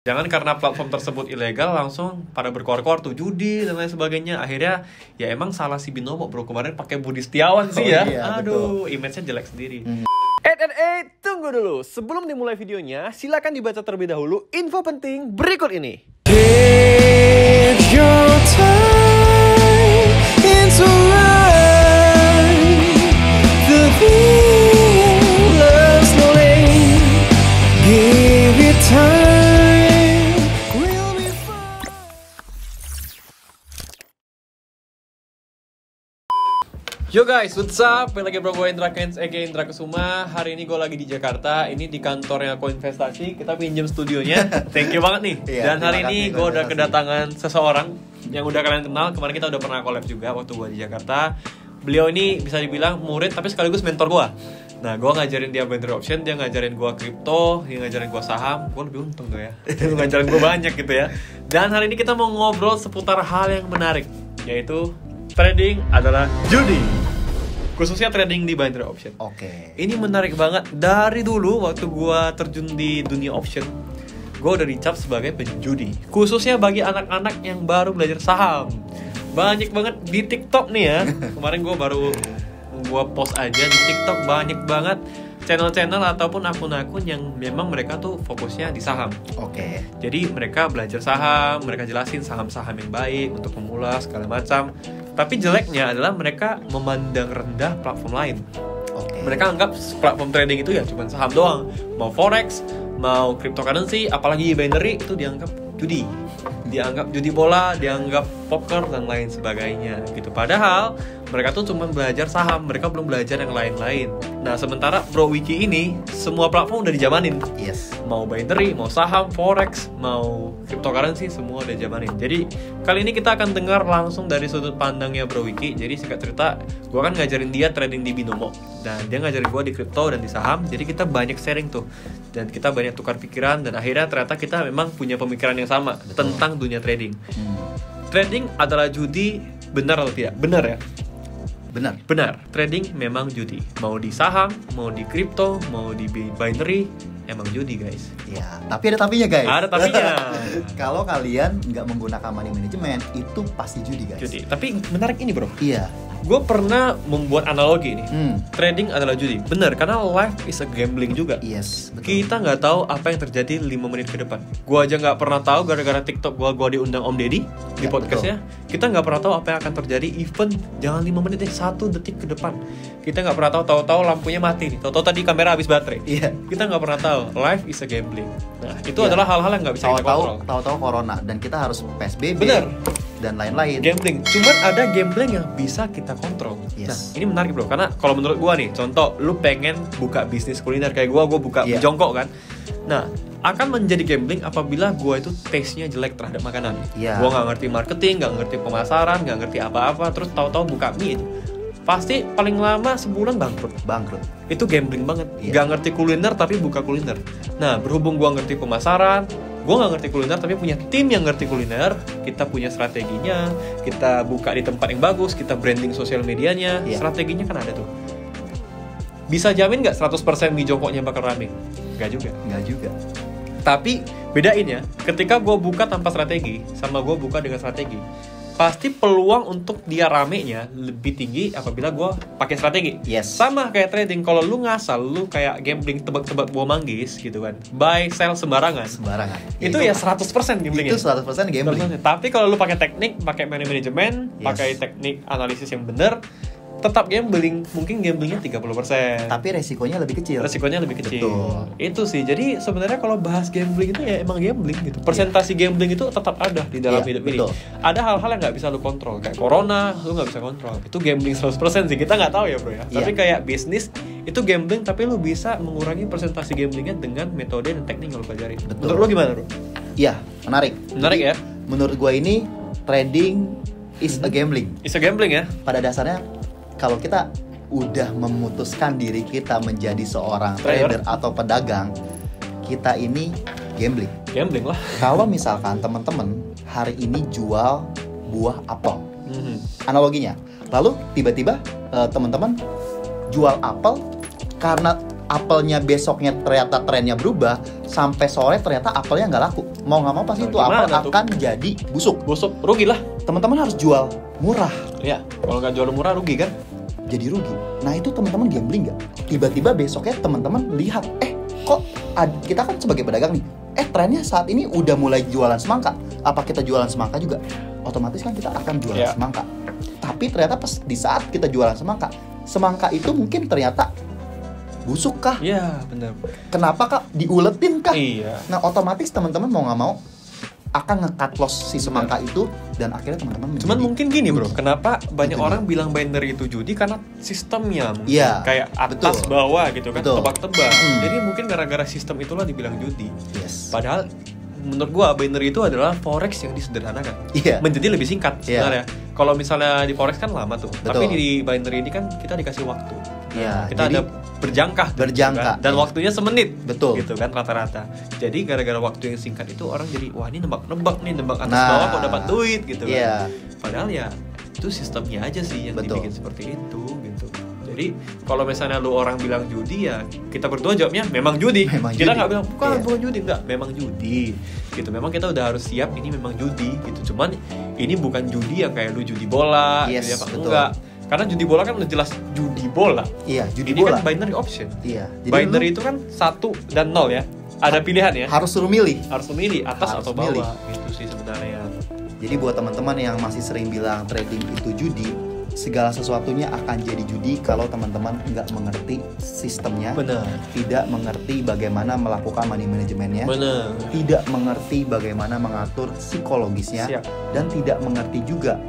Jangan karena platform tersebut ilegal langsung pada berkoar-koar tuh judi dan lain sebagainya. Akhirnya ya emang salah si Binomo bro, kemarin pakai Budi Setiawan sih ya. Iya, Aduh, image-nya jelek sendiri. Tunggu dulu. Sebelum dimulai videonya, silakan dibaca terlebih dahulu info penting berikut ini. Take your time into life. The endless lane. Give it time. We'll be fine. Yo guys, what's up? Balik lagi bro, gue Indra Kens, aka Indra Kesuma. Hari ini gue lagi di Jakarta. Ini di kantornya Aku Investasi. Kita pinjam studionya. Thank you banget nih. Iya, Dan hari terima ini kasih, gue udah Investasi. kedatangan seseorang yang udah kalian kenal. Kemarin kita udah pernah collab juga waktu gue di Jakarta. Beliau ini bisa dibilang murid tapi sekaligus mentor gue. Nah, gue ngajarin dia binary option, dia ngajarin gue kripto, dia ngajarin gue saham. Gue lebih untung tuh ya. Dia ngajarin gue banyak gitu ya. Dan hari ini kita mau ngobrol seputar hal yang menarik, yaitu trading adalah judi. Khususnya trading di binary option. Oke. Ini menarik banget. Dari dulu waktu gue terjun di dunia option, gue udah dicap sebagai penjudi. Khususnya bagi anak-anak yang baru belajar saham. Banyak banget di TikTok nih ya. Kemarin gue baru post aja di TikTok, banyak banget channel-channel ataupun akun-akun yang memang mereka tuh fokusnya di saham. Oke. Jadi mereka belajar saham, mereka jelasin saham-saham yang baik untuk pemula segala macam. Tapi jeleknya adalah mereka memandang rendah platform lain. Oke. Mereka anggap platform trading itu ya cuma saham doang. Mau forex, mau cryptocurrency, apalagi binary itu dianggap judi. Dianggap judi bola, dianggap poker dan lain sebagainya gitu. Padahal mereka tuh cuma belajar saham, mereka belum belajar yang lain-lain. Nah, sementara Bro Wiki ini semua platform udah dijamanin. Yes. Mau binary, mau saham, forex, mau cryptocurrency, semua udah jamanin. Jadi kali ini kita akan dengar langsung dari sudut pandangnya Bro Wiki. Jadi singkat cerita, gue kan ngajarin dia trading di Binomo dan dia ngajarin gue di kripto dan di saham. Jadi kita banyak sharing tuh dan kita banyak tukar pikiran dan akhirnya ternyata kita memang punya pemikiran yang sama tentang dunia trading. Trading adalah judi, benar atau tidak? Benar ya? Benar. Benar, trading memang judi. Mau di saham, mau di kripto, mau di binary, emang judi guys. Ya, tapi ada tapinya guys. Ada tapinya. Kalau kalian nggak menggunakan money management, itu pasti judi guys. Judi. Tapi menarik ini bro, Iya. gue pernah membuat analogi nih. Trading adalah judi. Benar, karena life is a gambling juga. Yes. Betul. Kita nggak tahu apa yang terjadi 5 menit ke depan. Gue aja nggak pernah tahu gara-gara TikTok gue diundang Om Deddy di Ya, podcastnya. Kita nggak pernah tahu apa yang akan terjadi even jangan 5 menit deh, 1 detik ke depan. Kita nggak pernah tahu lampunya mati nih. Tahu-tahu tadi kamera habis baterai. Iya. Kita nggak pernah tahu. Life is a gambling. Nah, itu Iya. adalah hal-hal yang nggak bisa kita kontrol. Tahu-tahu corona dan kita harus PSBB. Benar. Dan lain-lain. Gambling. Cuman ada gambling yang bisa kita kontrol. Yes. Nah, ini menarik bro, karena kalau menurut gua nih, contoh lu pengen buka bisnis kuliner kayak gua buka Iya. jongkok kan. Nah, akan menjadi gambling apabila gua itu taste-nya jelek terhadap makanan. Iya. Gua nggak ngerti marketing, nggak ngerti pemasaran, nggak ngerti apa-apa, terus tahu-tahu buka mie itu. Pasti paling lama sebulan bangkrut. Bangkrut. Itu gambling banget. Iya. Nggak ngerti kuliner tapi buka kuliner. Nah, berhubung gua ngerti pemasaran, gue nggak ngerti kuliner tapi punya tim yang ngerti kuliner, kita punya strateginya, kita buka di tempat yang bagus, kita branding sosial medianya, Iya. strateginya kan ada tuh. Bisa jamin nggak 100% mie jongkoknya bakal rame? Nggak juga. Nggak juga. Tapi bedain ya, ketika gue buka tanpa strategi sama gue buka dengan strategi, pasti peluang untuk dia ramenya lebih tinggi apabila gue pakai strategi. Yes. Sama kayak trading, kalau lu ngasal, lu kayak gambling tebak-tebak buah manggis gitu kan, buy sell sembarangan. Sembarangan. Itu ya 100% gamblingnya. Itu 100% gambling. 100%. Tapi kalau lu pakai teknik, pakai money management, Yes. pakai teknik analisis yang benar, tetap gambling, mungkin gamblingnya 30%. Tapi resikonya lebih kecil. Resikonya lebih kecil. Betul. Itu sih. Jadi sebenarnya kalau bahas gambling itu ya emang gambling gitu. Persentasi gambling itu tetap ada di dalam Iya, hidup ini. betul. Ada hal-hal yang nggak bisa lu kontrol, kayak corona, lu nggak bisa kontrol. Itu gambling 100% sih. Kita nggak tahu ya bro ya. Iya. Tapi kayak bisnis itu gambling, tapi lu bisa mengurangi persentasi gamblingnya dengan metode dan teknik yang lu pelajari. Betul. Menurut lu gimana bro? Iya, menarik. Menarik ya? Menurut gua ini trading is a gambling. It's a gambling ya? Pada dasarnya kalau kita udah memutuskan diri kita menjadi seorang Trader. trader atau pedagang, kita ini gambling. Gambling lah. Kalau misalkan teman-teman hari ini jual buah apel, Mhm. analoginya, lalu tiba-tiba teman-teman jual apel karena apelnya besoknya ternyata trennya berubah, sampai sore ternyata apelnya nggak laku, mau nggak mau pasti Nah, itu apel gimana tuh? akan jadi busuk. rugi lah. Teman-teman harus jual murah, Ya, kalau nggak jual murah rugi kan? jadi rugi. Nah itu teman-teman gambling nggak? Tiba-tiba besoknya teman-teman lihat, kok kita kan sebagai pedagang nih, trennya saat ini udah mulai jualan semangka. Apa kita jualan semangka juga? Otomatis kan kita akan jualan semangka. Tapi ternyata pas di saat kita jualan semangka itu mungkin ternyata busuk kah? Iya, benar. Kenapa kak? Diuletin kah? Iya. Nah otomatis teman-teman mau nggak mau akan nge-cut loss si semangka itu, dan akhirnya teman-teman Cuman menjadi mungkin gini bro, rugi. kenapa banyak Itu orang bilang binary itu judi karena sistemnya mungkin Iya, kayak atas betul. bawah gitu kan, Betul. tebak-tebak. Hmm. Jadi mungkin gara-gara sistem itulah dibilang judi. Yes. Padahal menurut gua binary itu adalah forex yang disederhanakan. Iya. Menjadi lebih singkat Iya. sebenarnya. Kalau misalnya di forex kan lama tuh, tapi Betul. di binary ini kan kita dikasih waktu. Iya, Kita jadi- ada berjangka, Berjangka, dan iya. waktunya semenit, Betul. gitu kan rata-rata. Jadi gara-gara waktu yang singkat itu orang jadi wah ini nebak-nebak nih, nebak atas Nah. bawah kok dapat duit gitu kan. Iya. Padahal ya itu sistemnya aja sih yang Betul. dibikin seperti itu gitu. Jadi kalau misalnya lu orang bilang judi ya kita berdua jawabnya memang judi. Memang Kita judi. nggak bilang bukan Iya. bukan judi, enggak, memang judi. Gitu. Memang kita udah harus siap ini memang judi gitu. Cuman ini bukan judi yang kayak lu judi bola Yes, gitu ya, Pak. betul. Enggak. Karena judi bola kan udah jelas judi bola. Iya, judi Ini bola. kan binary option. Iya. Binary itu kan 1 dan 0 ya. Ada pilihan ya. harus suruh milih. Harus memilih atas Harus atau bawah. milih. Gitu sih sebenarnya. Jadi buat teman-teman yang masih sering bilang trading itu judi, segala sesuatunya akan jadi judi kalau teman-teman nggak mengerti sistemnya, Benar. tidak mengerti bagaimana melakukan money manajemennya, Benar. tidak mengerti bagaimana mengatur psikologisnya, Siap. dan tidak mengerti juga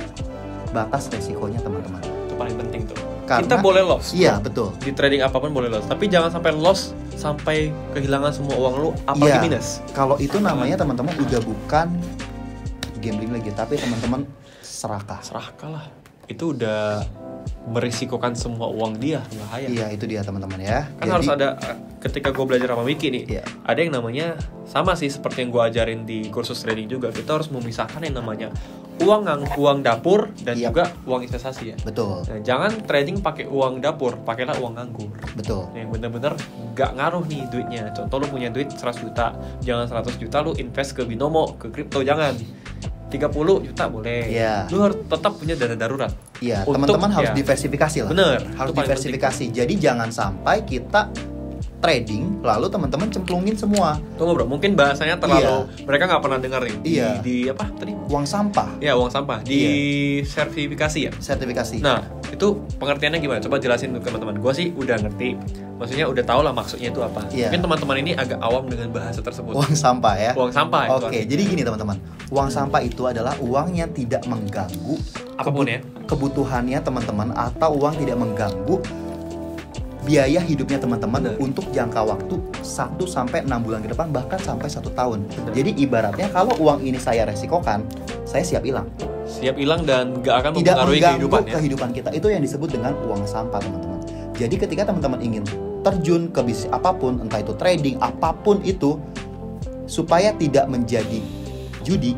batas resikonya teman-teman. Itu paling penting tuh. Karena- Kita boleh loss. Iya betul. Di trading apapun boleh loss, tapi jangan sampai loss sampai kehilangan semua uang lu apalagi Iya. minus. Kalau itu namanya teman-teman udah bukan gambling lagi, tapi teman-teman serakah. Serahkan lah. Itu udah merisikokan semua uang dia, bahaya. Iya itu dia teman-teman ya. Kan harus ada, ketika gue belajar sama Wiki nih, Iya. ada yang namanya sama sih seperti yang gue ajarin di kursus trading juga. Kita harus memisahkan yang namanya uang dapur dan Iya. juga uang investasi ya. Betul, Nah, jangan trading pakai uang dapur, pakailah uang nganggur. betul. Yang bener-bener gak ngaruh nih duitnya. Contoh lu punya duit 100 juta, jangan 100 juta lu invest ke binomo, ke kripto, jangan. 30 juta boleh. Iya. Lu harus tetap punya dana darurat. Iya, Untuk- teman-teman harus ya. diversifikasi lah. Bener, Harus itu paling diversifikasi. Jadi jangan sampai kita trading lalu teman-teman cemplungin semua Tunggu bro, mungkin bahasanya terlalu mereka nggak pernah dengar nih. Iya. Di apa tadi? uang sampah, Ya uang sampah. Di sertifikasi ya. sertifikasi. Nah, itu pengertiannya gimana? Coba jelasin ke teman-teman. Gua sih udah ngerti. Maksudnya udah tau lah maksudnya itu apa. Iya. Mungkin teman-teman ini agak awam dengan bahasa tersebut. Uang sampah ya. Uang sampah itu Oke, artinya. jadi gini teman-teman. Uang sampah itu adalah uang yang tidak mengganggu Apapun ya. kebutuhannya teman-teman, atau uang tidak mengganggu biaya hidupnya teman-teman Benar. untuk jangka waktu 1 sampai 6 bulan ke depan, bahkan sampai 1 tahun. Benar. Jadi ibaratnya kalau uang ini saya resikokan, saya siap hilang. Siap hilang dan gak akan Tidak mempengaruhi mengganggu kehidupan ya. kehidupan kita. Itu yang disebut dengan uang sampah teman-teman. Jadi ketika teman-teman ingin terjun ke bisnis apapun, entah itu trading, apapun itu, supaya tidak menjadi judi,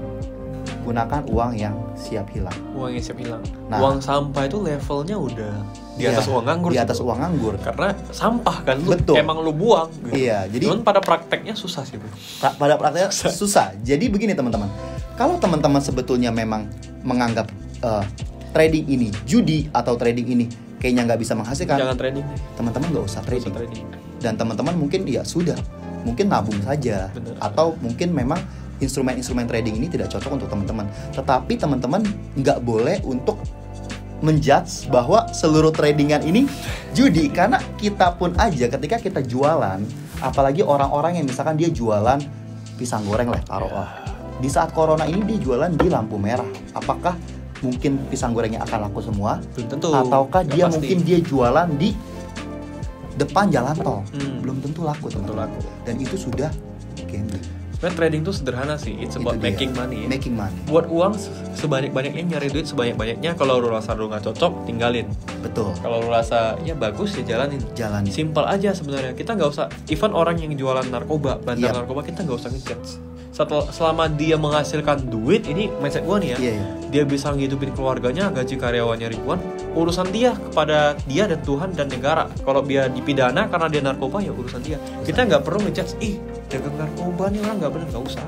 gunakan uang yang siap hilang. Uang yang siap hilang. Nah. Uang sampah itu levelnya udah di atas Iya, uang nganggur. Di atas uang nganggur. Karena sampah kan lu Betul. emang lu buang gitu. Iya, jadi Cuman pada prakteknya susah sih bro. pada prakteknya susah. Jadi begini teman-teman, kalau teman-teman sebetulnya memang menganggap trading ini judi atau trading ini kayaknya nggak bisa menghasilkan, Jangan trading deh. teman-teman nggak usah Nggak usah trading. trading. Dan teman-teman mungkin ya sudah, mungkin nabung saja. Bener. Atau mungkin memang instrumen-instrumen trading ini tidak cocok untuk teman-teman. Tetapi teman-teman nggak boleh untuk menjudge bahwa seluruh tradingan ini judi, karena kita pun aja ketika kita jualan, apalagi orang-orang yang misalkan dia jualan pisang goreng lah taruhlah. Di saat corona ini dia jualan di lampu merah. Apakah mungkin pisang gorengnya akan laku semua? Belum tentu. Ataukah Nggak dia pasti. mungkin dia jualan di depan jalan tol? Belum tentu laku Tentu teman-teman. laku. Dan itu sudah gambling. Sebenarnya trading tuh sederhana sih. It's about Itu dia. making money ya. Making money. Buat uang sebanyak-banyaknya, nyari duit sebanyak-banyaknya. Kalau lu rasa lu nggak cocok, tinggalin. Betul. Kalau lu rasa ya bagus ya jalanin. Jalan. Simple aja sebenarnya. Kita nggak usah. Even orang yang jualan narkoba, bandar Yap. narkoba, kita nggak usah ngejudge. selama dia menghasilkan duit, ini mindset gue nih ya, Iya. dia bisa ngidupin keluarganya, gaji karyawannya ribuan, urusan dia kepada dia dan Tuhan dan negara. Kalau dia dipidana karena dia narkoba, ya urusan dia. Kita nggak perlu ngejudge, ih dagang narkoba nih orang nggak benar, nggak usah.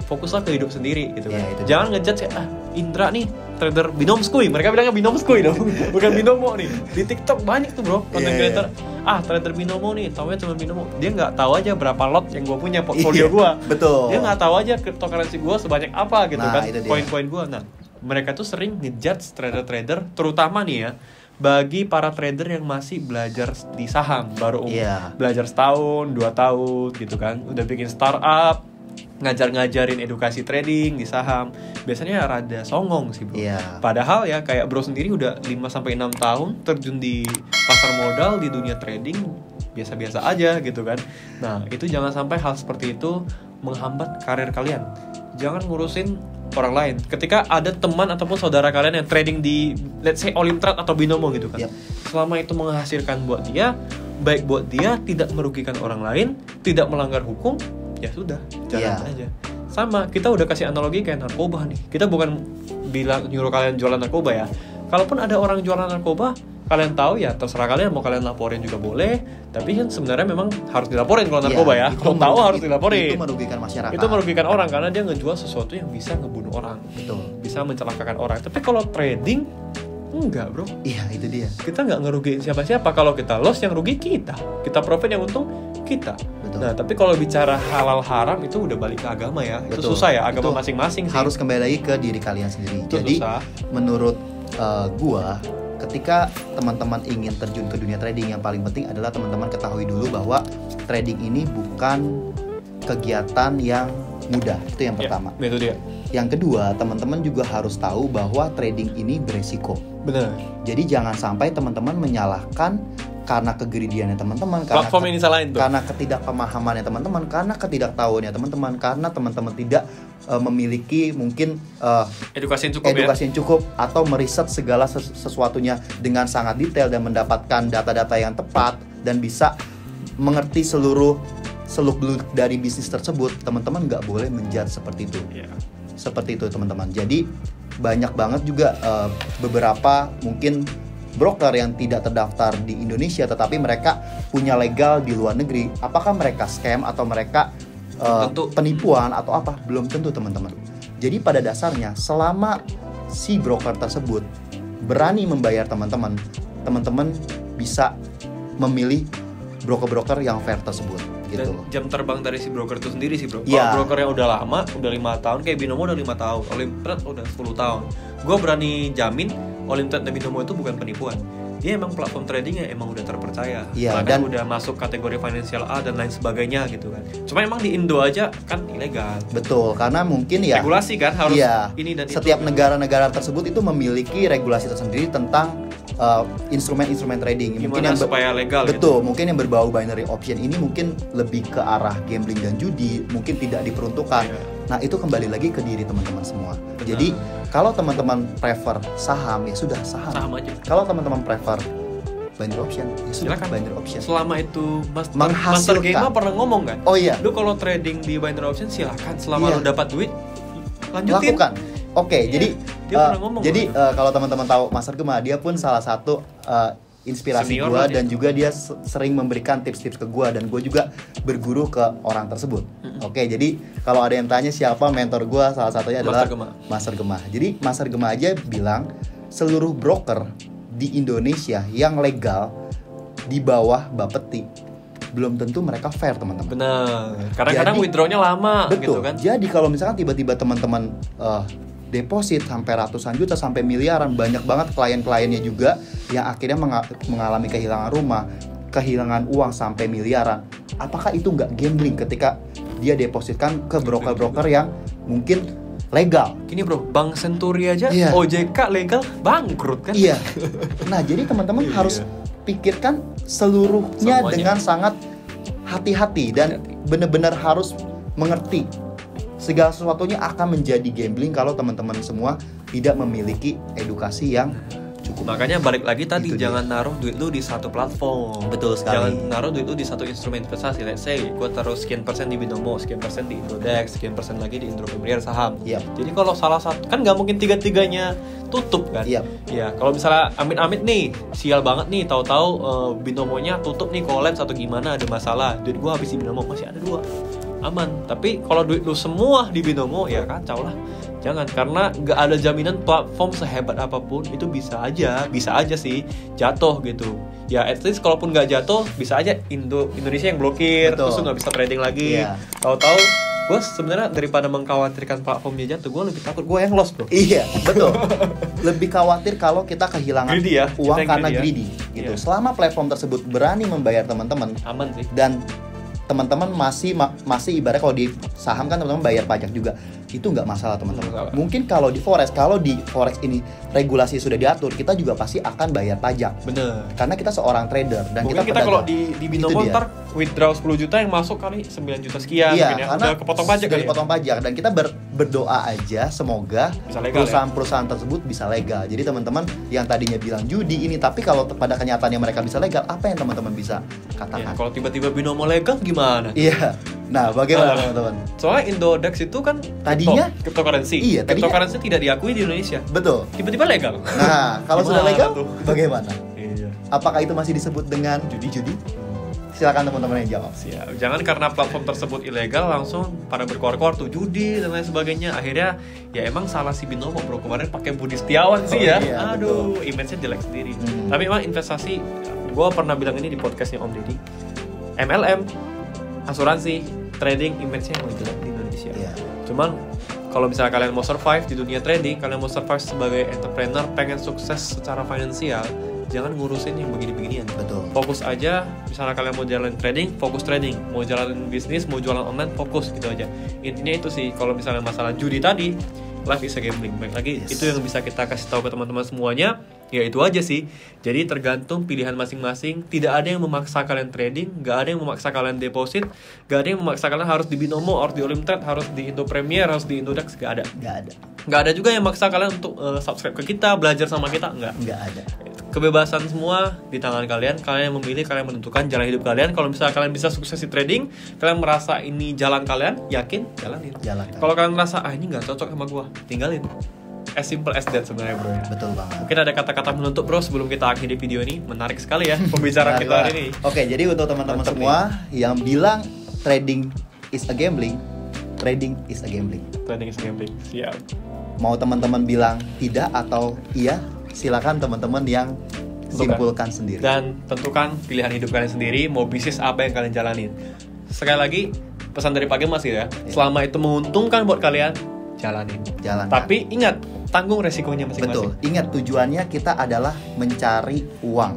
Fokuslah ke hidup sendiri gitu kan. Iya, itu Jangan ngejudge Indra nih trader binomskui, mereka bilangnya binomskui dong, bukan binomo nih. Di TikTok banyak tuh bro, content Iya, creator. Trader binomo nih, taunya cuma binomo. Dia nggak tahu aja berapa lot yang gue punya, portfolio Iya, gue. betul. Dia nggak tahu aja cryptocurrency gue sebanyak apa gitu Nah, kan, itu dia. poin-poin gue. Nah, mereka tuh sering ngejudge trader-trader, terutama nih ya, bagi para trader yang masih belajar di saham, baru Iya. belajar setahun, 2 tahun gitu kan, udah bikin startup, ngajarin edukasi trading di saham, biasanya rada songong sih bro. Iya. Padahal ya kayak bro sendiri udah 5-6 tahun terjun di pasar modal, di dunia trading, biasa-biasa aja gitu kan. Nah itu jangan sampai hal seperti itu menghambat karir kalian. Jangan ngurusin orang lain. Ketika ada teman ataupun saudara kalian yang trading di let's say Olimtrade atau Binomo gitu kan, Yep. selama itu menghasilkan buat dia, baik buat dia, tidak merugikan orang lain, tidak melanggar hukum, ya sudah, jalan Iya. aja. Sama, kita udah kasih analogi kayak narkoba nih. Kita bukan bilang nyuruh kalian jualan narkoba ya. Kalaupun ada orang jualan narkoba, kalian tahu ya terserah kalian, mau kalian laporin juga boleh. Tapi kan sebenarnya memang harus dilaporin kalau narkoba ya. Itu Kalau tahu harus dilaporin. Itu merugikan masyarakat. Itu merugikan orang karena dia ngejual sesuatu yang bisa ngebunuh orang, Betul. bisa mencelakakan orang. Tapi kalau trading, enggak bro. Iya, itu dia. Kita nggak ngerugiin siapa-siapa. Kalau kita loss, yang rugi kita. Kita profit, yang untung kita. Betul. Nah, tapi kalau bicara halal haram itu udah balik ke agama ya. Itu Betul. susah ya, agama Itu masing-masing sih. Harus kembali lagi ke diri kalian sendiri. Itu Jadi susah. menurut gua, ketika teman-teman ingin terjun ke dunia trading, yang paling penting adalah teman-teman ketahui dulu bahwa trading ini bukan kegiatan yang mudah. Itu yang pertama. Ya, itu dia. Yang kedua, teman-teman juga harus tahu bahwa trading ini beresiko. Benar. Jadi jangan sampai teman-teman menyalahkan karena kegeridiannya teman-teman, karena Platform yang disalahin tuh. karena ketidakpemahamannya teman-teman, karena ketidaktahuannya teman-teman, karena teman-teman tidak memiliki mungkin Edukasi yang cukup edukasi yang cukup atau meriset segala sesuatunya dengan sangat detail dan mendapatkan data-data yang tepat dan bisa mengerti seluruh seluk-beluk dari bisnis tersebut. Teman-teman nggak boleh menjudge seperti itu. ya. Seperti itu teman-teman. Jadi banyak banget juga beberapa mungkin broker yang tidak terdaftar di Indonesia tetapi mereka punya legal di luar negeri. Apakah mereka scam atau mereka Tentu. penipuan atau apa? Belum tentu teman-teman. Jadi pada dasarnya selama si broker tersebut berani membayar teman-teman, teman-teman bisa memilih broker-broker yang fair tersebut Dan gitu. jam terbang dari si broker itu sendiri sih bro. Iya. Kalau broker yang udah lama, udah 5 tahun, kayak Binomo udah 5 tahun, Olimtrade udah 10 tahun. Gue berani jamin Olimtrade dan Binomo itu bukan penipuan. Dia emang platform trading yang emang udah terpercaya. Iya, Bahkan dan udah masuk kategori financial A dan lain sebagainya gitu kan. Cuma emang di Indo aja kan ilegal. Betul, karena mungkin ya Regulasi kan harus iya, ini dan setiap itu. negara-negara tersebut itu memiliki regulasi tersendiri tentang instrumen-instrumen trading. Gimana supaya legal betul, mungkin yang berbau binary option ini mungkin lebih ke arah gambling dan judi, mungkin tidak diperuntukkan. Iya. Nah, itu kembali lagi ke diri teman-teman semua. Benar. Jadi, kalau teman-teman prefer saham, ya sudah saham. Saham aja. Kalau teman-teman prefer binary option, ya sudah Silakan. binary option. Selama itu Master Menghasilkan. Game pernah ngomong kan? Oh iya, Lu kalau trading di binary option silakan selama Iya. lu dapat duit lanjutin. lakukan. Oke, Iya, jadi dia pernah ngomong jadi loh. kalau teman-teman tahu Master Gema, dia pun salah satu inspirasi Senior gua lah dia. dan juga dia sering memberikan tips-tips ke gua dan gua juga berguru ke orang tersebut. Oke, jadi kalau ada yang tanya siapa mentor gua, salah satunya adalah Master Gema. Master Gema. Jadi Master Gema aja bilang seluruh broker di Indonesia yang legal di bawah Bapeti belum tentu mereka fair, teman-teman. Benar. Kadang-kadang Jadi- withdrawnya lama gitu Betul. kan. Jadi kalau misalkan tiba-tiba teman-teman deposit sampai ratusan juta sampai miliaran, banyak banget klien-kliennya juga yang akhirnya mengalami kehilangan rumah, kehilangan uang sampai miliaran. Apakah itu nggak gambling ketika dia depositkan ke broker-broker yang mungkin legal? Gini bro, Bank Senturi aja, Iya. OJK legal, bangkrut kan? Iya. Nah, jadi teman-teman Iya. harus pikirkan seluruhnya Semuanya. dengan sangat hati-hati dan benar-benar harus mengerti segala sesuatunya akan menjadi gambling kalau teman-teman semua tidak memiliki edukasi yang cukup. Makanya balik lagi tadi, Itu dia. jangan naruh duit lu di satu platform. Betul sekali. Jangan naruh duit lu di satu instrumen investasi. Let's say gue taruh sekian persen di Binomo, sekian persen di Indodex, sekian persen lagi di Indro Premier saham. Yap. Jadi kalau salah satu, kan nggak mungkin tiga-tiganya tutup kan? Yap. Ya kalau misalnya amit-amit nih, sial banget nih, tahu-tahu Binomonya tutup nih, collapse atau gimana, ada masalah, duit gue habis di Binomo, masih ada 2, aman. Tapi kalau duit lu semua di Binomo, ya kacau lah. Jangan, karena nggak ada jaminan platform sehebat apapun itu bisa aja sih jatuh gitu. Ya at least kalaupun nggak jatuh, bisa aja Indonesia yang blokir, Betul. terus lu nggak bisa trading lagi. Iya. Tahu-tahu gue sebenarnya daripada mengkhawatirkan platformnya jatuh, gue lebih takut gue yang lost, bro. Iya, betul. Lebih khawatir kalau kita kehilangan Greedy ya, uang kita yang karena greedy greedy gitu. Iya. Selama platform tersebut berani membayar teman-teman Aman sih. dan teman-teman masih ibarat kalau di saham kan teman-teman bayar pajak juga, itu nggak masalah teman-teman. Nggak masalah. Mungkin kalau di forex ini regulasi sudah diatur, kita juga pasti akan bayar pajak Bener. karena kita seorang trader dan Mungkin kita pedagang. kalau di Binomo Itu dia. ntar withdraw 10 juta yang masuk kali 9 juta sekian, Iya, mungkin ya. karena Udah kepotong pajak sudah kali ya. dipotong pajak dan kita berdoa aja semoga Bisa legal, perusahaan-perusahaan tersebut bisa legal. Jadi teman-teman yang tadinya bilang judi ini, tapi kalau pada kenyataannya mereka bisa legal, apa yang teman-teman bisa Ya, katakan? kalau tiba-tiba Binomo legal gimana? Iya. Nah, bagaimana Ah. teman-teman? Soalnya Indodex itu kan Tadinya? cryptocurrency. Iya, tadinya. Cryptocurrency tidak diakui di Indonesia. Betul. Tiba-tiba legal. Nah, kalau sudah Gimana legal, tuh? bagaimana? Iya. Apakah itu masih disebut dengan judi-judi? Silakan teman-teman yang jawab. Siap. Jangan karena platform tersebut ilegal langsung pada berkoar-koar tuh judi dan lain sebagainya. Akhirnya ya emang salah si Binomo, bro. Kemarin pakai Budi Setiawan sih ya. Iya, Aduh, image-nya jelek sendiri. Hmm. Tapi emang investasi, gue pernah bilang ini di podcastnya Om Deddy. MLM, asuransi, trading, image-nya emang jelek di Indonesia. Iya. Cuman kalau misalnya kalian mau survive di dunia trading, kalian mau survive sebagai entrepreneur, pengen sukses secara finansial, jangan ngurusin yang begini-beginian. Betul. Fokus aja, misalnya kalian mau jalan trading, fokus trading. Mau jalan bisnis, mau jualan online, fokus gitu aja. Intinya itu sih, kalau misalnya masalah judi tadi, life is a gambling. Baik lagi, Yes. itu yang bisa kita kasih tahu ke teman-teman semuanya. Ya itu aja sih. Jadi tergantung pilihan masing-masing. Tidak ada yang memaksa kalian trading, gak ada yang memaksa kalian deposit, gak ada yang memaksa kalian harus di Binomo, harus di Olimtrade, harus di Indo Premier, harus di Indodex, gak ada. Nggak ada. Gak ada juga yang maksa kalian untuk subscribe ke kita, belajar sama kita, enggak. Nggak ada. Kebebasan semua di tangan kalian. Kalian yang memilih, kalian menentukan jalan hidup kalian. Kalau misalnya kalian bisa sukses di trading, kalian merasa ini jalan kalian, yakin, jalanin. Jalankan. Kalau kalian merasa ini nggak cocok sama gua, tinggalin. As simple as that sebenarnya, bro ya. Betul banget. Mungkin ada kata-kata menutup, bro, sebelum kita akhiri video ini. Menarik sekali ya pembicaraan kita hari ini. Oke, jadi untuk teman-teman Mantap semua yang bilang trading is a gambling, trading is a gambling. Trading is gambling. Siap. Mau teman-teman bilang tidak atau iya, silakan teman-teman yang Tentukan. simpulkan sendiri. Dan tentukan pilihan hidup kalian sendiri, mau bisnis apa yang kalian jalanin. Sekali lagi, pesan dari Pak Gemas ya, selama itu menguntungkan buat kalian, jalanin. Jalankan. Tapi ingat, tanggung resikonya masing-masing. Betul. Ingat tujuannya kita adalah mencari uang.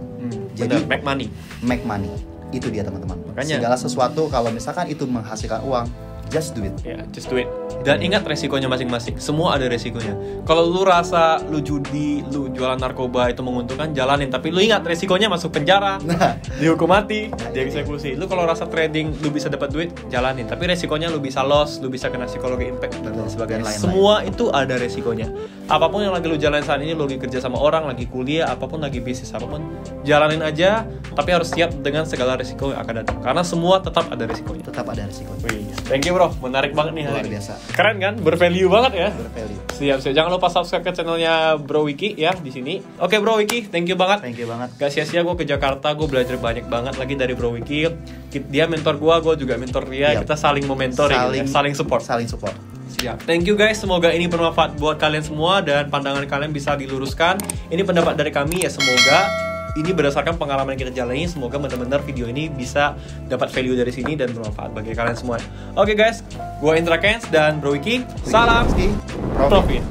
Jadi Bener, make money. make money. Itu dia teman-teman. Makanya- Segala sesuatu kalau misalkan itu menghasilkan uang, just do it. Ya, just do it. Dan ingat resikonya masing-masing. Semua ada resikonya. Kalau lu rasa lu judi, lu jualan narkoba itu menguntungkan, jalanin. Tapi lu ingat resikonya masuk penjara, Nah, dihukum mati, dieksekusi. Lu kalau rasa trading lu bisa dapat duit, jalanin. Tapi resikonya lu bisa loss, lu bisa kena psikologi impact dan lain sebagainya. Dan lain-lain. Semua itu ada resikonya. Apapun yang lagi lu jalanin saat ini, lu lagi kerja sama orang, lagi kuliah, apapun lagi bisnis, apapun, jalanin aja. Tapi harus siap dengan segala resiko yang akan datang. Karena semua tetap ada resikonya. tetap ada risiko. Wih, thank you bro, menarik banget nih hari Luar ini. biasa. Keren kan, bervalue banget ya. Bervalue. Siap. Jangan lupa subscribe ke channelnya Bro Wiki ya di sini. Oke Bro Wiki, thank you banget. Thank you banget. Gak sia-sia gue ke Jakarta, gue belajar banyak banget lagi dari Bro Wiki. Dia mentor gue juga mentor dia. Yap. Kita saling mementori, saling support. Saling support. Siap. Thank you guys, semoga ini bermanfaat buat kalian semua dan pandangan kalian bisa diluruskan. Ini pendapat dari kami ya, semoga ini berdasarkan pengalaman yang kita jalani. Semoga benar-benar video ini bisa dapat value dari sini dan bermanfaat bagi kalian semua. Oke guys, gue Indra Kens dan Bro Wiki. Salam Rizky, profit.